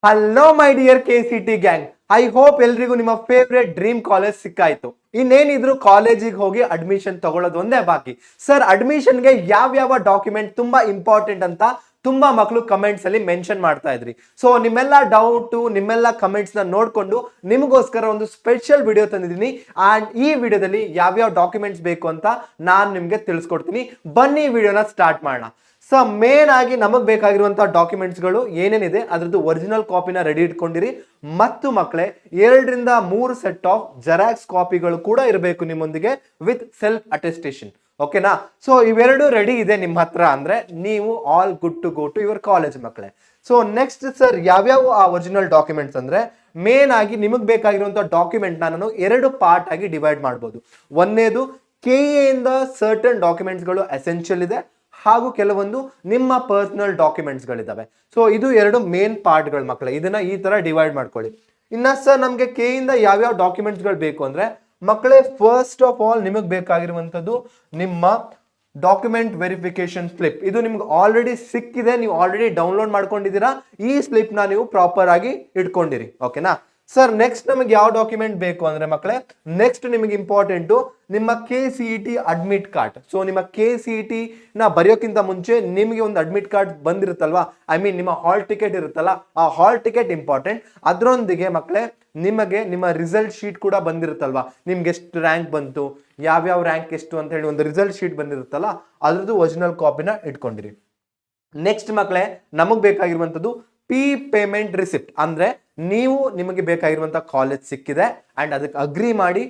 Hello my dear KCT gang. I hope ಎಲ್ರಿಗೂ ನಿಮ್ಮ favourite dream college ಸಿಕ್ಕಾಯ್ತು. ಇನ್ನೇನಿದ್ರು ಕಾಲೇಜಿಗೆ ಹೋಗಿ ಅಡ್ಮಿಷನ್ ತಗೊಳ್ಳೋದು ಒಂದೇ ಬಾಕಿ. ಸರ್, ಅಡ್ಮಿಷನ್ಗೆ ಯಾವ ಡಾಕ್ಯುಮೆಂಟ್ ತುಂಬಾ ಇಂಪಾರ್ಟೆಂಟ್ ಅಂತ ತುಂಬಾ ಮಕ್ಕಳು ಕಮೆಂಟ್ಸ್ ಅಲ್ಲಿ ಮೆನ್ಷನ್ ಮಾಡ್ತಾ ಇದ್ರಿ. ಸೊ ನಿಮ್ಮೆಲ್ಲ ಡೌಟ್, ನಿಮ್ಮೆಲ್ಲ ಕಮೆಂಟ್ಸ್ ನ ನೋಡ್ಕೊಂಡು ನಿಮಗೋಸ್ಕರ ಒಂದು ಸ್ಪೆಷಲ್ ವಿಡಿಯೋ ತಂದಿದ್ದೀನಿ. ಅಂಡ್ ಈ ವಿಡಿಯೋದಲ್ಲಿ ಯಾವ್ಯಾವ ಡಾಕ್ಯುಮೆಂಟ್ಸ್ ಬೇಕು ಅಂತ ನಾನು ನಿಮ್ಗೆ ತಿಳಿಸ್ಕೊಡ್ತೀನಿ. ಬನ್ನಿ ವಿಡಿಯೋನ ಸ್ಟಾರ್ಟ್ ಮಾಡೋಣ. ಸೊ ಮೇನ್ ಆಗಿ ನಮಗ್ ಬೇಕಾಗಿರುವಂತಹ ಡಾಕ್ಯುಮೆಂಟ್ಸ್ಗಳು ಏನೇನಿದೆ ಅದ್ರದ್ದು ಒರಿಜಿನಲ್ ಕಾಪಿನ ರೆಡಿ ಇಟ್ಕೊಂಡಿರಿ. ಮತ್ತು ಮಕ್ಕಳೇ, 2-3 ಸೆಟ್ ಆಫ್ ಜೆರಾಕ್ಸ್ ಕಾಪಿಗಳು ಕೂಡ ಇರಬೇಕು ನಿಮ್ಮೊಂದಿಗೆ ವಿತ್ ಸೆಲ್ಫ್ ಅಟೆಸ್ಟೇಷನ್. ಓಕೆನಾ? ಸೊ ಇವೆರಡು ರೆಡಿ ಇದೆ ನಿಮ್ಮ ಹತ್ರ ಅಂದ್ರೆ ನೀವು all good to go to your college ಮಕ್ಕಳೇ. ಸೊ ನೆಕ್ಸ್ಟ್ ಸರ್, ಯಾವ್ಯಾವ ಆ ಒರಿಜಿನಲ್ ಡಾಕ್ಯುಮೆಂಟ್ಸ್ ಅಂದ್ರೆ ಮೇನ್ ಆಗಿ ನಿಮಗ್ ಬೇಕಾಗಿರುವಂತಹ ಡಾಕ್ಯುಮೆಂಟ್ ನಾನು 2 ಪಾರ್ಟ್ ಆಗಿ ಡಿವೈಡ್ ಮಾಡ್ಬೋದು. ಒಂದೇದು KA ಇಂದ ಸರ್ಟನ್ ಡಾಕ್ಯುಮೆಂಟ್ಸ್ಗಳು ಎಸೆನ್ಷಿಯಲ್ ಇದೆ, ಹಾಗೂ ಕೆಲವೊಂದು ನಿಮ್ಮ ಪರ್ಸನಲ್ ಡಾಕ್ಯುಮೆಂಟ್ಸ್ ಗಳಿದಾವೆ. ಸೊ ಇದು 2 ಮೇನ್ ಪಾರ್ಟ್ಗಳು ಮಕ್ಕಳೇ. ಇದನ್ನ ಈ ತರ ಡಿವೈಡ್ ಮಾಡ್ಕೊಳ್ಳಿ. ಇನ್ನ ಸರ್, ನಮ್ಗೆ ಕೆ ಇಂದ ಯಾವ್ಯಾವ ಡಾಕ್ಯುಮೆಂಟ್ಸ್ ಗಳು ಬೇಕು ಅಂದ್ರೆ ಮಕ್ಕಳೇ, ಫಸ್ಟ್ ಆಫ್ ಆಲ್ ನಿಮಗ್ ಬೇಕಾಗಿರುವಂತದ್ದು ನಿಮ್ಮ ಡಾಕ್ಯುಮೆಂಟ್ ವೆರಿಫಿಕೇಶನ್ ಸ್ಲಿಪ್. ಇದು ನಿಮ್ಗೆ ಆಲ್ರೆಡಿ ಸಿಕ್ಕಿದೆ, ನೀವು ಆಲ್ರೆಡಿ ಡೌನ್ಲೋಡ್ ಮಾಡ್ಕೊಂಡಿದ್ದೀರಾ. ಈ ಸ್ಲಿಪ್ ನ ನೀವು ಪ್ರಾಪರ್ ಆಗಿ ಇಟ್ಕೊಂಡಿರಿ. ಓಕೆನಾ ಸರ್? ನೆಕ್ಸ್ಟ್ ನಮಗೆ ಯಾವ ಡಾಕ್ಯುಮೆಂಟ್ ಬೇಕು ಅಂದ್ರೆ ಮಕ್ಕಳೇ, ನೆಕ್ಸ್ಟ್ ನಿಮಗೆ ಇಂಪಾರ್ಟೆಂಟು ನಿಮ್ಮ KCET ಅಡ್ಮಿಟ್ ಕಾರ್ಡ್. ಸೊ ನಿಮ್ಮ KCET ನ ಬರೆಯೋಕ್ಕಿಂತ ಮುಂಚೆ ನಿಮಗೆ ಒಂದು ಅಡ್ಮಿಟ್ ಕಾರ್ಡ್ ಬಂದಿರುತ್ತಲ್ವಾ, ಐ ಮೀನ್ ನಿಮ್ಮ ಹಾಲ್ ಟಿಕೆಟ್ ಇರುತ್ತಲ್ಲ, ಆ ಹಾಲ್ ಟಿಕೆಟ್ ಇಂಪಾರ್ಟೆಂಟ್. ಅದರೊಂದಿಗೆ ಮಕ್ಕಳೇ ನಿಮಗೆ ನಿಮ್ಮ ರಿಸಲ್ಟ್ ಶೀಟ್ ಕೂಡ ಬಂದಿರುತ್ತಲ್ವಾ, ನಿಮ್ಗೆ ಎಷ್ಟು ರ್ಯಾಂಕ್ ಬಂತು, ಯಾವ್ಯಾವ ರ್ಯಾಂಕ್ ಎಷ್ಟು ಅಂತ ಹೇಳಿ ಒಂದು ರಿಸಲ್ಟ್ ಶೀಟ್ ಬಂದಿರುತ್ತಲ್ಲ, ಅದ್ರದ್ದು ಒರಿಜಿನಲ್ ಕಾಪಿನ ಇಟ್ಕೊಂಡಿರಿ. ನೆಕ್ಸ್ಟ್ ಮಕ್ಕಳೇ, ನಮಗ್ ಬೇಕಾಗಿರುವಂತದ್ದು ಪೇಮೆಂಟ್ ರಿಸಿಪ್ಟ್. ಅಂದ್ರೆ ನೀವು ನಿಮಗೆ ಬೇಕಾಗಿರುವಂತ ಕಾಲೇಜ್ ಸಿಕ್ಕಿದೆ ಅಂಡ್ ಅದಕ್ಕೆ ಅಗ್ರಿ ಮಾಡಿ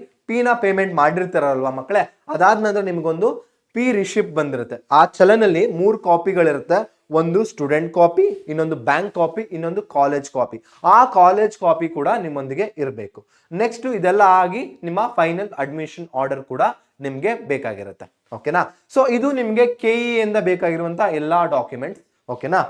ನ ಪೇಮೆಂಟ್ ಮಾಡಿರ್ತಾರಲ್ವಾ ಮಕ್ಕಳೇ, ಅದಾದ ನಂತರ ನಿಮಗೊಂದು ರಿಸಿಪ್ಟ್ ಬಂದಿರುತ್ತೆ. ಆ ಚಲನಲ್ಲಿ 3 ಕಾಪಿಗಳಿರುತ್ತೆ. ಒಂದು ಸ್ಟೂಡೆಂಟ್ ಕಾಪಿ, ಇನ್ನೊಂದು ಬ್ಯಾಂಕ್ ಕಾಪಿ, ಇನ್ನೊಂದು ಕಾಲೇಜ್ ಕಾಪಿ. ಆ ಕಾಲೇಜ್ ಕಾಪಿ ಕೂಡ ನಿಮ್ಮೊಂದಿಗೆ ಇರಬೇಕು. ನೆಕ್ಸ್ಟ್ ಇದೆಲ್ಲ ಆಗಿ ನಿಮ್ಮ ಫೈನಲ್ ಅಡ್ಮಿಷನ್ ಆರ್ಡರ್ ಕೂಡ ನಿಮ್ಗೆ ಬೇಕಾಗಿರುತ್ತೆ. ಓಕೆನಾ? ಸೊ ಇದು ನಿಮ್ಗೆ KE ಇಂದ ಬೇಕಾಗಿರುವಂತ ಎಲ್ಲಾ ಡಾಕ್ಯುಮೆಂಟ್ಸ್. ಓಕೆನಾ?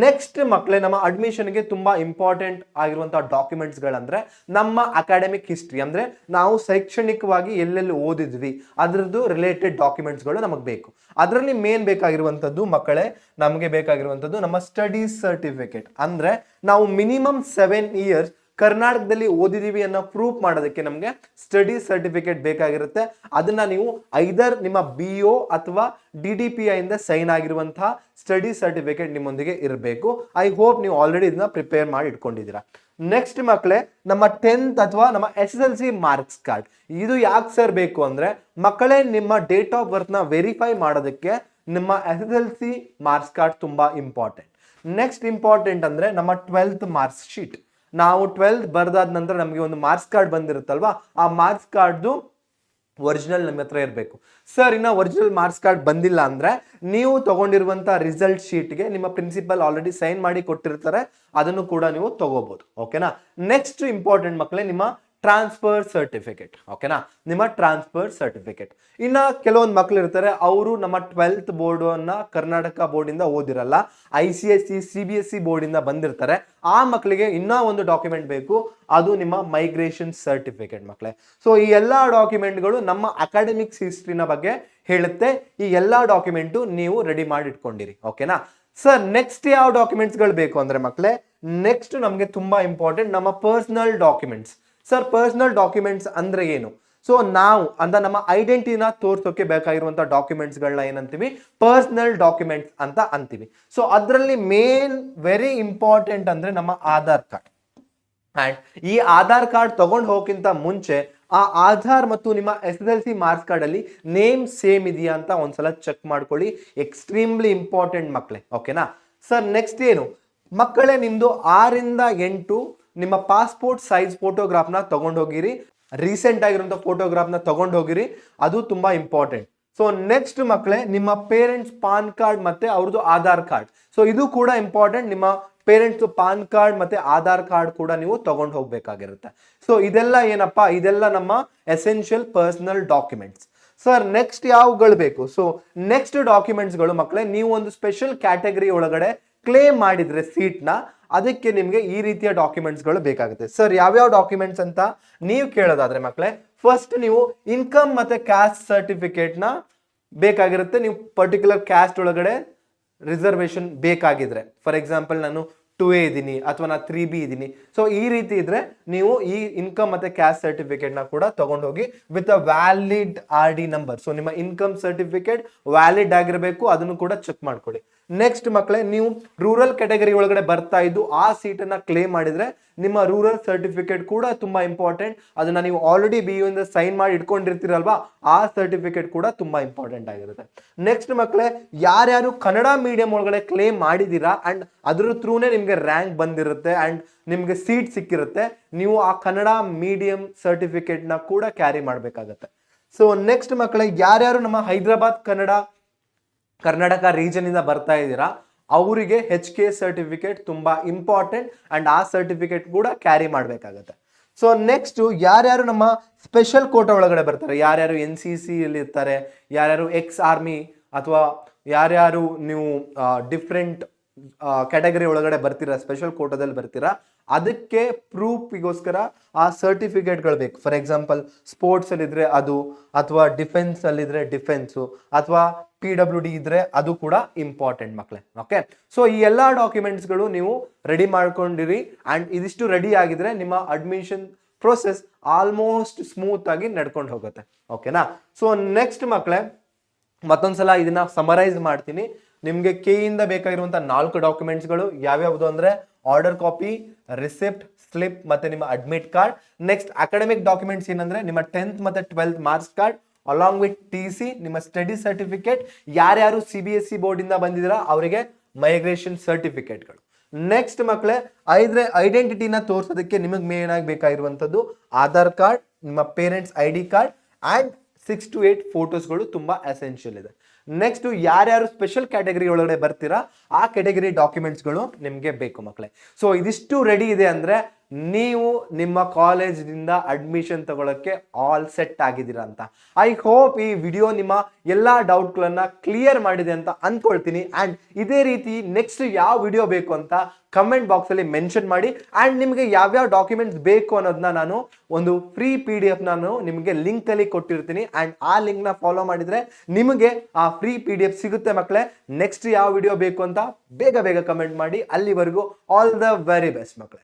ನೆಕ್ಸ್ಟ್ ಮಕ್ಕಳೇ, ನಮ್ಮ ಅಡ್ಮಿಷನ್ಗೆ ತುಂಬಾ ಇಂಪಾರ್ಟೆಂಟ್ ಆಗಿರುವಂತಹ ಡಾಕ್ಯುಮೆಂಟ್ಸ್ ಗಳಂದ್ರೆ ನಮ್ಮ ಅಕಾಡೆಮಿಕ್ ಹಿಸ್ಟ್ರಿ, ಅಂದ್ರೆ ನಾವು ಶೈಕ್ಷಣಿಕವಾಗಿ ಎಲ್ಲೆಲ್ಲಿ ಓದಿದ್ವಿ ಅದ್ರದ್ದು ರಿಲೇಟೆಡ್ ಡಾಕ್ಯುಮೆಂಟ್ಸ್ ಗಳು ನಮಗೆ ಬೇಕು. ಅದರಲ್ಲಿ ಮೇನ್ ಬೇಕಾಗಿರುವಂತದ್ದು ಮಕ್ಕಳೇ, ನಮಗೆ ಬೇಕಾಗಿರುವಂತದ್ದು ನಮ್ಮ ಸ್ಟಡೀಸ್ ಸರ್ಟಿಫಿಕೇಟ್. ಅಂದ್ರೆ ನಾವು ಮಿನಿಮಮ್ 7 ಇಯರ್ಸ್ ಕರ್ನಾಟಕದಲ್ಲಿ ಓದಿದೀವಿ ಅನ್ನೋ ಪ್ರೂಫ್ ಮಾಡೋದಕ್ಕೆ ನಮಗೆ ಸ್ಟಡಿ ಸರ್ಟಿಫಿಕೇಟ್ ಬೇಕಾಗಿರುತ್ತೆ. ಅದನ್ನ ನೀವು ಐದರ್ ನಿಮ್ಮ BO ಅಥವಾ DDPI ಇಂದ ಸೈನ್ ಆಗಿರುವಂತಹ ಸ್ಟಡಿ ಸರ್ಟಿಫಿಕೇಟ್ ನಿಮ್ಮೊಂದಿಗೆ ಇರಬೇಕು. ಐ ಹೋಪ್ ನೀವು ಆಲ್ರೆಡಿ ಇದನ್ನ ಪ್ರಿಪೇರ್ ಮಾಡಿ ಇಟ್ಕೊಂಡಿದ್ದೀರಾ. ನೆಕ್ಸ್ಟ್ ಮಕ್ಕಳೇ, ನಮ್ಮ 10th ಅಥವಾ ನಮ್ಮ SSLC ಮಾರ್ಕ್ಸ್ ಕಾರ್ಡ್. ಇದು ಯಾಕೆ ಸರ್ ಬೇಕು ಅಂದ್ರೆ ಮಕ್ಕಳೇ, ನಿಮ್ಮ ಡೇಟ್ ಆಫ್ ಬರ್ತ್ ನ ವೆರಿಫೈ ಮಾಡೋದಕ್ಕೆ ನಿಮ್ಮ SSLC ಮಾರ್ಕ್ಸ್ ಕಾರ್ಡ್ ತುಂಬಾ ಇಂಪಾರ್ಟೆಂಟ್. ನೆಕ್ಸ್ಟ್ ಇಂಪಾರ್ಟೆಂಟ್ ಅಂದ್ರೆ ನಮ್ಮ 12th ಮಾರ್ಕ್ಸ್ ಶೀಟ್. ನಾವು 12th ಬರ್ದಾದ ನಂತರ ನಮಗೆ ಒಂದು ಮಾರ್ಕ್ಸ್ ಕಾರ್ಡ್ ಬಂದಿರುತ್ತಲ್ವಾ, ಆ ಮಾರ್ಕ್ಸ್ ಕಾರ್ಡ್ದು ಒರಿಜಿನಲ್ ನಮ್ಮ ಹತ್ರ ಇರಬೇಕು. ಸರ್, ಇನ್ನ ಒರಿಜಿನಲ್ ಮಾರ್ಕ್ಸ್ ಕಾರ್ಡ್ ಬಂದಿಲ್ಲ ಅಂದ್ರೆ ನೀವು ತಗೊಂಡಿರುವಂತ ರಿಸಲ್ಟ್ ಶೀಟ್ಗೆ ನಿಮ್ಮ ಪ್ರಿನ್ಸಿಪಲ್ ಆಲ್ರೆಡಿ ಸೈನ್ ಮಾಡಿ ಕೊಟ್ಟಿರ್ತಾರೆ, ಅದನ್ನು ಕೂಡ ನೀವು ತಗೋಬಹುದು. ಓಕೆನಾ? ನೆಕ್ಸ್ಟ್ ಇಂಪಾರ್ಟೆಂಟ್ ಮಕ್ಕಳೇ, ನಿಮ್ಮ ಟ್ರಾನ್ಸ್ಫರ್ ಸರ್ಟಿಫಿಕೇಟ್. ಓಕೆನಾ? ನಿಮ್ಮ ಟ್ರಾನ್ಸ್ಫರ್ ಸರ್ಟಿಫಿಕೇಟ್. ಇನ್ನ ಕೆಲವೊಂದು ಮಕ್ಳು ಇರ್ತಾರೆ, ಅವರು ನಮ್ಮ 12th ಬೋರ್ಡ್ ಅನ್ನ ಕರ್ನಾಟಕ ಬೋರ್ಡ್ ಇಂದ ಓದಿರಲ್ಲ, ICSE CBSE ಬೋರ್ಡ್ ಇಂದ ಬಂದಿರ್ತಾರೆ. ಆ ಮಕ್ಕಳಿಗೆ ಇನ್ನ ಒಂದು ಡಾಕ್ಯುಮೆಂಟ್ ಬೇಕು, ಅದು ನಿಮ್ಮ ಮೈಗ್ರೇಷನ್ ಸರ್ಟಿಫಿಕೇಟ್ ಮಕ್ಕಳೇ. ಸೊ ಈ ಎಲ್ಲಾ ಡಾಕ್ಯುಮೆಂಟ್ಗಳು ನಮ್ಮ ಅಕಾಡೆಮಿಕ್ಸ್ ಹಿಸ್ಟ್ರಿನ ಬಗ್ಗೆ ಹೇಳುತ್ತೆ. ಈ ಎಲ್ಲಾ ಡಾಕ್ಯುಮೆಂಟು ನೀವು ರೆಡಿ ಮಾಡಿ ಇಟ್ಕೊಂಡಿರಿ. ಓಕೆನಾ ಸರ್? ನೆಕ್ಸ್ಟ್ ಯಾವ ಡಾಕ್ಯುಮೆಂಟ್ಸ್ ಗಳು ಬೇಕು ಅಂದ್ರೆ ಮಕ್ಕಳೇ, ನೆಕ್ಸ್ಟ್ ನಮಗೆ ತುಂಬಾ ಇಂಪಾರ್ಟೆಂಟ್ ನಮ್ಮ personal documents. Sir, personal documents ಅಂದ್ರೆ ಏನು? ಸೊ ನಾವು ಅಂತ ನಮ್ಮ ಐಡೆಂಟಿಟಿನ ತೋರ್ಸೋಕೆ ಬೇಕಾಗಿರುವಂತ ಡಾಕ್ಯುಮೆಂಟ್ಸ್ ಗಳನ್ನ ಏನಂತೀವಿ? ಪರ್ಸನಲ್ ಡಾಕ್ಯುಮೆಂಟ್ಸ್ ಅಂತ ಅಂತೀವಿ. ಸೊ ಅದರಲ್ಲಿ ಮೇನ್ ವೆರಿ ಇಂಪಾರ್ಟೆಂಟ್ ಅಂದ್ರೆ ನಮ್ಮ ಆಧಾರ್ ಕಾರ್ಡ್. ಅಂಡ್ ಈ ಆಧಾರ್ ಕಾರ್ಡ್ ತಗೊಂಡು ಹೋಗಕ್ಕಿಂತ ಮುಂಚೆ ಆ ಆಧಾರ್ ಮತ್ತು ನಿಮ್ಮ SSLC ಮಾರ್ಕ್ಸ್ ಕಾರ್ಡ್ ಅಲ್ಲಿ ನೇಮ್ ಸೇಮ್ ಇದೆಯಾ ಅಂತ ಒಂದ್ಸಲ ಚೆಕ್ ಮಾಡ್ಕೊಳ್ಳಿ. ಎಕ್ಸ್ಟ್ರೀಮ್ಲಿ ಇಂಪಾರ್ಟೆಂಟ್ ಮಕ್ಕಳೇ. ಓಕೆನಾ ಸರ್? ನೆಕ್ಸ್ಟ್ ಏನು ಮಕ್ಕಳೇ, ನಿಮ್ದು 6 ಇಂದ 8 ನಿಮ್ಮ ಪಾಸ್ಪೋರ್ಟ್ ಸೈಜ್ ಫೋಟೋಗ್ರಾಫ್ನ ತಗೊಂಡೋಗಿರಿ. ರೀಸೆಂಟ್ ಆಗಿರುವಂತ ಫೋಟೋಗ್ರಾಫ್ನ ತಗೊಂಡೋಗಿರಿ, ಅದು ತುಂಬಾ ಇಂಪಾರ್ಟೆಂಟ್. ಸೊ ನೆಕ್ಸ್ಟ್ ಮಕ್ಕಳೇ, ನಿಮ್ಮ ಪೇರೆಂಟ್ಸ್ ಪಾನ್ ಕಾರ್ಡ್ ಮತ್ತೆ ಅವ್ರದ್ದು ಆಧಾರ್ ಕಾರ್ಡ್. ಸೊ ಇದು ಕೂಡ ಇಂಪಾರ್ಟೆಂಟ್. ನಿಮ್ಮ ಪೇರೆಂಟ್ಸ್ ಪಾನ್ ಕಾರ್ಡ್ ಮತ್ತೆ ಆಧಾರ್ ಕಾರ್ಡ್ ಕೂಡ ನೀವು ತಗೊಂಡು ಹೋಗ್ಬೇಕಾಗಿರುತ್ತೆ. ಸೊ ಇದೆಲ್ಲ ಏನಪ್ಪಾ? ಇದೆಲ್ಲ ನಮ್ಮ essential personal documents. Sir, next ಯಾವ್ಗಳು ಬೇಕು? ಸೊ ನೆಕ್ಸ್ಟ್ ಡಾಕ್ಯುಮೆಂಟ್ಸ್ಗಳು ಮಕ್ಕಳೇ, ನೀವು ಒಂದು ಸ್ಪೆಷಲ್ ಕ್ಯಾಟಗರಿ ಒಳಗಡೆ ಕ್ಲೇಮ್ ಮಾಡಿದ್ರೆ ಸೀಟ್ನ, ಅದಕ್ಕೆ ನಿಮಗೆ ಈ ರೀತಿಯ ಡಾಕ್ಯುಮೆಂಟ್ಸ್ಗಳು ಬೇಕಾಗುತ್ತೆ. ಸರ್, ಯಾವ್ಯಾವ ಡಾಕ್ಯುಮೆಂಟ್ಸ್ ಅಂತ ನೀವು ಕೇಳೋದಾದ್ರೆ ಮಕ್ಕಳೇ, ಫಸ್ಟ್ ನೀವು ಇನ್ಕಮ್ ಮತ್ತೆ ಕ್ಯಾಸ್ಟ್ ಸರ್ಟಿಫಿಕೇಟ್ನ ಬೇಕಾಗಿರುತ್ತೆ. ನೀವು ಪರ್ಟಿಕ್ಯುಲರ್ ಕ್ಯಾಸ್ಟ್ ಒಳಗಡೆ ರಿಸರ್ವೇಶನ್ ಬೇಕಾಗಿದ್ರೆ, ಫಾರ್ ಎಕ್ಸಾಂಪಲ್ ನಾನು 2A ಇದ್ದೀನಿ ಅಥವಾ ನಾ 3B ಇದ್ದೀನಿ. ಸೊ ಈ ರೀತಿ ಇದ್ರೆ ನೀವು ಈ ಇನ್ಕಮ್ ಮತ್ತೆ ಕ್ಯಾಸ್ಟ್ ಸರ್ಟಿಫಿಕೇಟ್ ನ ಕೂಡ ತಗೊಂಡೋಗಿ with a valid RD number. So ನಿಮ್ಮ ಇನ್ಕಮ್ ಸರ್ಟಿಫಿಕೇಟ್ ವ್ಯಾಲಿಡ್ ಆಗಿರಬೇಕು, ಅದನ್ನು ಕೂಡ ಚೆಕ್ ಮಾಡ್ಕೊಳ್ಳಿ. ನೆಕ್ಸ್ಟ್ ಮಕ್ಕಳೇ, ನೀವು ರೂರಲ್ ಕ್ಯಾಟಗರಿ ಒಳಗಡೆ ಬರ್ತಾ ಇದ್ದು ಆ ಸೀಟನ್ನ ಕ್ಲೇಮ್ ಮಾಡಿದ್ರೆ ನಿಮ್ಮ ರೂರಲ್ ಸರ್ಟಿಫಿಕೇಟ್ ಕೂಡ ತುಂಬಾ ಇಂಪಾರ್ಟೆಂಟ್. ಅದನ್ನ ನೀವು ಆಲ್ರೆಡಿ BU ಇಂದ ಸೈನ್ ಮಾಡಿ ಇಟ್ಕೊಂಡಿರ್ತೀರಲ್ವಾ, ಆ ಸರ್ಟಿಫಿಕೇಟ್ ಕೂಡ ತುಂಬಾ ಇಂಪಾರ್ಟೆಂಟ್ ಆಗಿರುತ್ತೆ. ನೆಕ್ಸ್ಟ್ ಮಕ್ಕಳೇ, ಯಾರ್ಯಾರು ಕನ್ನಡ ಮೀಡಿಯಂ ಒಳಗಡೆ ಕ್ಲೇಮ್ ಮಾಡಿದೀರಾ ಅಂಡ್ ಅದ್ರ ಥ್ರೂನೇ ನಿಮ್ಗೆ ರ್ಯಾಂಕ್ ಬಂದಿರುತ್ತೆ ಅಂಡ್ ನಿಮ್ಗೆ ಸೀಟ್ ಸಿಕ್ಕಿರುತ್ತೆ, ನೀವು ಆ ಕನ್ನಡ ಮೀಡಿಯಂ ಸರ್ಟಿಫಿಕೇಟ್ ನ ಕೂಡ ಕ್ಯಾರಿ ಮಾಡ್ಬೇಕಾಗತ್ತೆ. ಸೊ ನೆಕ್ಸ್ಟ್ ಮಕ್ಕಳೇ, ಯಾರ್ಯಾರು ನಮ್ಮ ಹೈದರಾಬಾದ್ ಕರ್ನಾಟಕ ರೀಜನ್ ಇಂದ ಬರ್ತಾ ಇದ್ದೀರಾ ಅವರಿಗೆ HK ಸರ್ಟಿಫಿಕೇಟ್ ತುಂಬಾ ಇಂಪಾರ್ಟೆಂಟ್ ಅಂಡ್ ಆ ಸರ್ಟಿಫಿಕೇಟ್ ಕೂಡ ಕ್ಯಾರಿ ಮಾಡ್ಬೇಕಾಗತ್ತೆ. ಸೊ ನೆಕ್ಸ್ಟ್, ಯಾರ್ಯಾರು ನಮ್ಮ ಸ್ಪೆಷಲ್ ಕೋಟಾ ಒಳಗಡೆ ಬರ್ತಾರೆ, ಯಾರ್ಯಾರು NCC ಅಲ್ಲಿ ಇರ್ತಾರೆ, ಯಾರ್ಯಾರು ಎಕ್ಸ್ ಆರ್ಮಿ ಅಥವಾ ಯಾರ್ಯಾರು ನೀವು ಡಿಫ್ರೆಂಟ್ ಕ್ಯಾಟಗರಿ ಒಳಗಡೆ ಬರ್ತೀರಾ, ಸ್ಪೆಷಲ್ ಕೋಟಾದಲ್ಲಿ ಬರ್ತೀರಾ, ಅದಕ್ಕೆ ಪ್ರೂಫ್ಗೋಸ್ಕರ ಆ ಸರ್ಟಿಫಿಕೇಟ್ಗಳು ಬೇಕು. ಫಾರ್ ಎಕ್ಸಾಂಪಲ್ ಸ್ಪೋರ್ಟ್ಸ್ ಅಲ್ಲಿ ಇದ್ರೆ ಅದು, ಅಥವಾ ಡಿಫೆನ್ಸ್ ಅಲ್ಲಿ ಇದ್ರೆ ಡಿಫೆನ್ಸು, ಅಥವಾ PWD ಇದ್ರೆ ಅದು ಕೂಡ ಇಂಪಾರ್ಟೆಂಟ್ ಮಕ್ಕಳೇ. ಓಕೆ, ಸೊ ಈ ಎಲ್ಲಾ ಡಾಕ್ಯುಮೆಂಟ್ಸ್ಗಳು ನೀವು ರೆಡಿ ಮಾಡ್ಕೊಂಡಿರಿ ಅಂಡ್ ಇದಿಷ್ಟು ರೆಡಿ ಆಗಿದ್ರೆ ನಿಮ್ಮ ಅಡ್ಮಿಷನ್ ಪ್ರೋಸೆಸ್ ಆಲ್ಮೋಸ್ಟ್ ಸ್ಮೂತ್ ಆಗಿ ನಡ್ಕೊಂಡು ಹೋಗುತ್ತೆ. ಓಕೆನಾ? ಸೊ ನೆಕ್ಸ್ಟ್ ಮಕ್ಕಳೇ, ಮತ್ತೊಂದ್ಸಲ ಇದನ್ನ ಸಮರೈಸ್ ಮಾಡ್ತೀನಿ. ನಿಮ್ಗೆ ಇಂದ ಬೇಕಾಗಿರುವಂತ 4 ಡಾಕ್ಯುಮೆಂಟ್ಸ್ಗಳು ಯಾವ್ಯಾವುದು ಅಂದ್ರೆ ಆರ್ಡರ್ ಕಾಪಿ, ರಿಸಿಪ್ಟ್, ಸ್ಲಿಪ್ ಮತ್ತೆ ನಿಮ್ಮ admit card. Next academic documents ಏನಂದ್ರೆ ನಿಮ್ಮ 10th ಮತ್ತೆ 12th marks card along with TC, ನಿಮ್ಮ ಸ್ಟಡಿ ಸರ್ಟಿಫಿಕೇಟ್, ಯಾರ್ಯಾರು CBSE ಬೋರ್ಡ್ ಇಂದ ಬಂದಿದ್ದೀರಾ ಅವರಿಗೆ ಮೈಗ್ರೇಷನ್ ಸರ್ಟಿಫಿಕೇಟ್ಗಳು. ನೆಕ್ಸ್ಟ್ ಮಕ್ಕಳೇ, ಐಡೆಂಟಿಟಿನ ತೋರಿಸೋದಕ್ಕೆ ನಿಮಗೆ ಮೇನ್ ಆಗಿ ಬೇಕಾಗಿರುವಂತದ್ದು ಆಧಾರ್ ಕಾರ್ಡ್, ನಿಮ್ಮ parents ID card and 6 to 8 ಫೋಟೋಸ್ಗಳು ತುಂಬಾ ಎಸೆನ್ಷಿಯಲ್ ಇದೆ. ನೆಕ್ಸ್ಟ್, ಯಾರ್ಯಾರು ಸ್ಪೆಷಲ್ ಕ್ಯಾಟಗರಿ ಒಳಗಡೆ ಬರ್ತೀರಾ ಆ ಕ್ಯಾಟಗರಿ ಡಾಕ್ಯುಮೆಂಟ್ಸ್ಗಳು ನಿಮ್ಗೆ ಬೇಕು ಮಕ್ಕಳೇ. ಸೊ ಇದಿಷ್ಟು ರೆಡಿ ಇದೆ ಅಂದ್ರೆ ನೀವು ನಿಮ್ಮ ಕಾಲೇಜಿನಿಂದ ಅಡ್ಮಿಷನ್ ತಗೊಳಕ್ಕೆ ಆಲ್ ಸೆಟ್ ಆಗಿದ್ದೀರಾ ಅಂತ. ಐ ಹೋಪ್ ಈ ವಿಡಿಯೋ ನಿಮ್ಮ ಎಲ್ಲಾ ಡೌಟ್ಗಳನ್ನ ಕ್ಲಿಯರ್ ಮಾಡಿದೆ ಅಂತ ಅನ್ಕೊಳ್ತೀನಿ. ಅಂಡ್ ಇದೇ ರೀತಿ ನೆಕ್ಸ್ಟ್ ಯಾವ ವಿಡಿಯೋ ಬೇಕು ಅಂತ ಕಮೆಂಟ್ ಬಾಕ್ಸ್ ಅಲ್ಲಿ ಮೆನ್ಷನ್ ಮಾಡಿ. ಅಂಡ್ ನಿಮಗೆ ಯಾವ್ಯಾವ ಡಾಕ್ಯುಮೆಂಟ್ಸ್ ಬೇಕು ಅನ್ನೋದನ್ನ ನಾನು ಒಂದು ಫ್ರೀ PDF ನಾನು ನಿಮಗೆ ಲಿಂಕ್ ಅಲ್ಲಿ ಕೊಟ್ಟಿರ್ತೀನಿ. ಅಂಡ್ ಆ ಲಿಂಕ್ ನ ಫಾಲೋ ಮಾಡಿದ್ರೆ ನಿಮಗೆ ಆ ಫ್ರೀ PDF ಸಿಗುತ್ತೆ ಮಕ್ಕಳೇ. ನೆಕ್ಸ್ಟ್ ಯಾವ ವಿಡಿಯೋ ಬೇಕು ಅಂತ ಬೇಗ ಕಮೆಂಟ್ ಮಾಡಿ. ಅಲ್ಲಿವರೆಗೂ ಆಲ್ ದ ವೆರಿ ಬೆಸ್ಟ್ ಮಕ್ಕಳೇ.